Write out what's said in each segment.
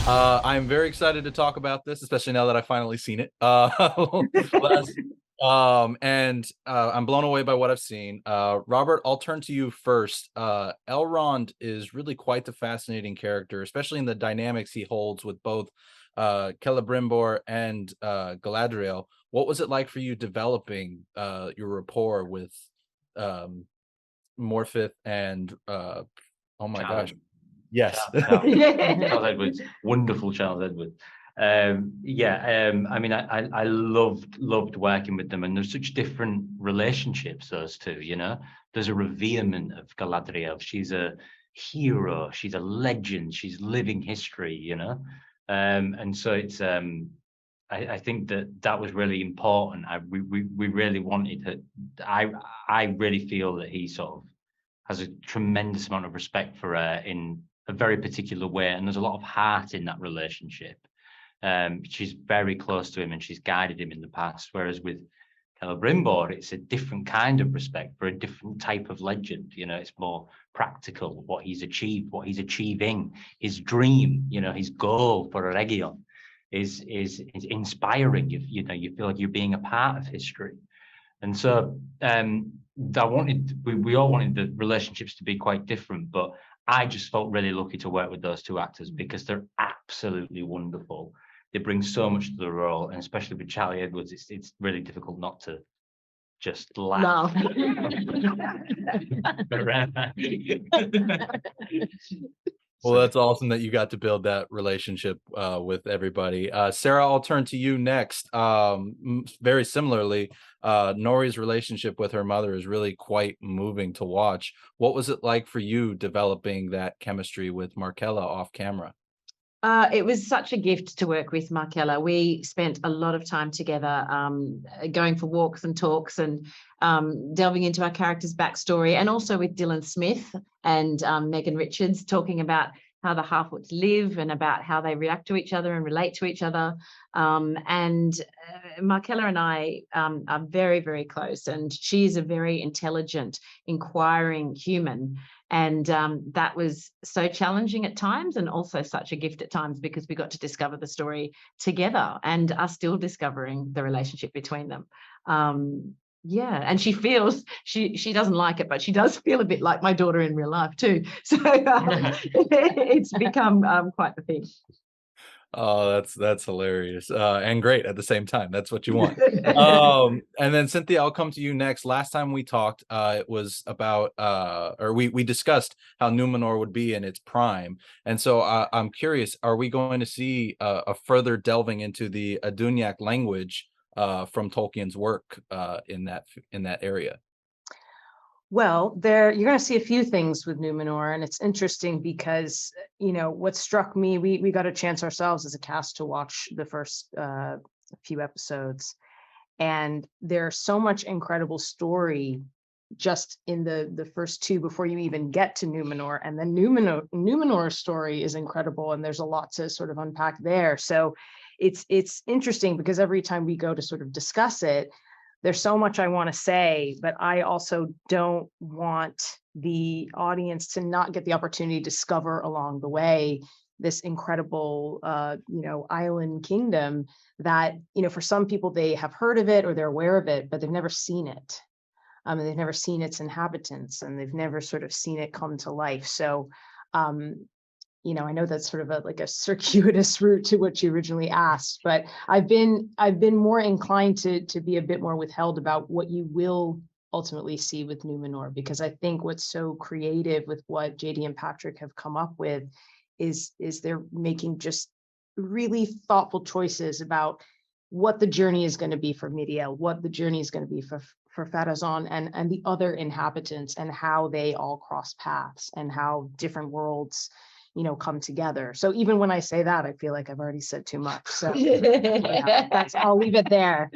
I'm very excited to talk about this, especially now that I've finally seen it. Last, I'm blown away by what I've seen. Robert, I'll turn to you first. Elrond is really quite the fascinating character, especially in the dynamics he holds with both Celebrimbor and Galadriel. What was it like for you developing your rapport with um, Morphith and oh my gosh, Charles, yes. Charles Edwards, wonderful Charles Edwards. I mean, I loved working with them, and there's such different relationships, those two, you know. There's a reverement of Galadriel. She's a hero, she's a legend, she's living history, you know. And so it's I think that was really important. We really wanted her. I really feel that he sort of has a tremendous amount of respect for her in a very particular way, and there's a lot of heart in that relationship. She's very close to him, and she's guided him in the past. Whereas with Celebrimbor, it's a different kind of respect for a different type of legend. You know, it's more practical. What he's achieved, what he's achieving, his dream. You know, his goal for Eregion is inspiring. You feel like you're being a part of history. And so we all wanted the relationships to be quite different, but I just felt really lucky to work with those two actors because they're absolutely wonderful. They bring so much to the role, and especially with Charlie Edwards, it's really difficult not to just laugh. Well, that's awesome that you got to build that relationship with everybody. Sarah, I'll turn to you next. Very similarly, Nori's relationship with her mother is really quite moving to watch. What was it like for you developing that chemistry with Markella off camera? It was such a gift to work with Markella. We spent a lot of time together, going for walks and talks and delving into our character's backstory, and also with Dylan Smith and Megan Richards, talking about how the Half-Orcs live and about how they react to each other and relate to each other. Markella and I are very, very close, and she's a very intelligent, inquiring human. And that was so challenging at times, and also such a gift at times, because we got to discover the story together and are still discovering the relationship between them. And she feels, she doesn't like it, but she does feel a bit like my daughter in real life too. So it's become quite the thing. Oh, that's hilarious, and great at the same time. That's what you want. And then Cynthia, I'll come to you next. Last time we talked, it was about, or we discussed how Numenor would be in its prime, and so I'm curious: are we going to see a further delving into the Aduniac language from Tolkien's work in that area? Well, you're going to see a few things with Numenor, and it's interesting because, what struck me, we got a chance ourselves as a cast to watch the first few episodes, and there's so much incredible story just in the first two before you even get to Numenor, and then Numenor's story is incredible, and there's a lot to sort of unpack there. So it's interesting because every time we go to sort of discuss it, there's so much I want to say, but I also don't want the audience to not get the opportunity to discover along the way this incredible, island kingdom that, for some people, they have heard of it or they're aware of it, but they've never seen it. And they've never seen its inhabitants, and they've never sort of seen it come to life. So, I know that's sort of like a circuitous route to what you originally asked, but I've been more inclined to be a bit more withheld about what you will ultimately see with Numenor, because I think what's so creative with what JD and Patrick have come up with is they're making just really thoughtful choices about what the journey is going to be for Miriel, what the journey is going to be for Farazan and the other inhabitants, and how they all cross paths and how different worlds come together. So even when I say that, I feel like I've already said too much. So I'll leave it there.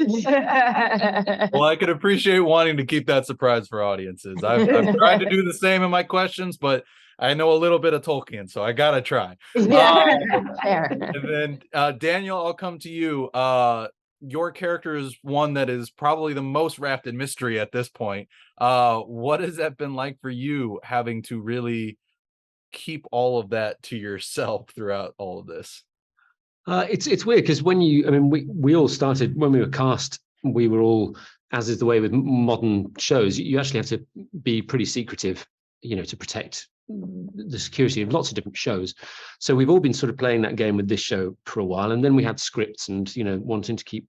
Well, I could appreciate wanting to keep that surprise for audiences. I've tried to do the same in my questions, but I know a little bit of Tolkien, so I gotta try. Fair. And then Daniel, I'll come to you. Your character is one that is probably the most wrapped in mystery at this point. What has that been like for you, having to really keep all of that to yourself throughout all of this? It's weird because we all started when we were cast. We were all, as is the way with modern shows, you actually have to be pretty secretive, to protect the security of lots of different shows. So we've all been sort of playing that game with this show for a while, and then we had scripts and wanting to keep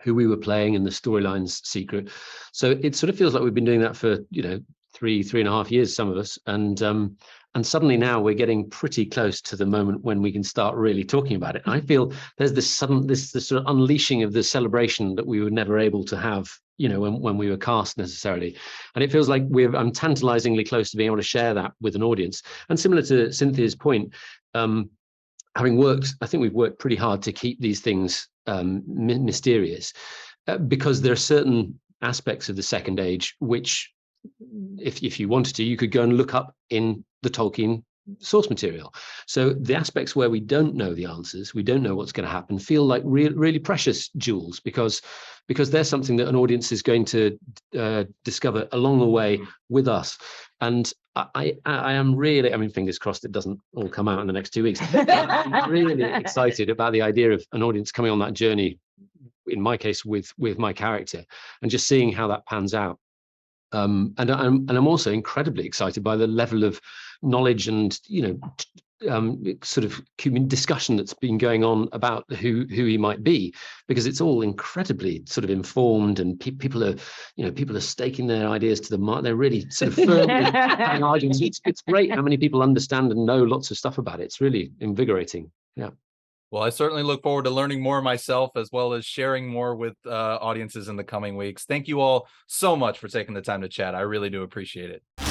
who we were playing and the storylines secret. So it sort of feels like we've been doing that for 3.5 years, some of us, and suddenly now we're getting pretty close to the moment when we can start really talking about it. And I feel there's this sort of unleashing of the celebration that we were never able to have, when we were cast necessarily. And it feels like I'm tantalizingly close to being able to share that with an audience. And similar to Cynthia's point, having worked, I think we've worked pretty hard to keep these things mysterious, because there are certain aspects of the Second Age which, if you wanted to, you could go and look up in the Tolkien source material. So the aspects where we don't know the answers, we don't know what's going to happen, feel like really precious jewels, because they're something that an audience is going to discover along the way with us. And I am really, fingers crossed it doesn't all come out in the next 2 weeks. I'm really excited about the idea of an audience coming on that journey, in my case with my character, and just seeing how that pans out. And I'm also incredibly excited by the level of knowledge and sort of discussion that's been going on about who he might be, because it's all incredibly sort of informed, and people are staking their ideas to the mark. They're really sort of firmly having arguments. It's great how many people understand and know lots of stuff about it. It's really invigorating. Yeah. Well, I certainly look forward to learning more myself, as well as sharing more with audiences in the coming weeks. Thank you all so much for taking the time to chat. I really do appreciate it.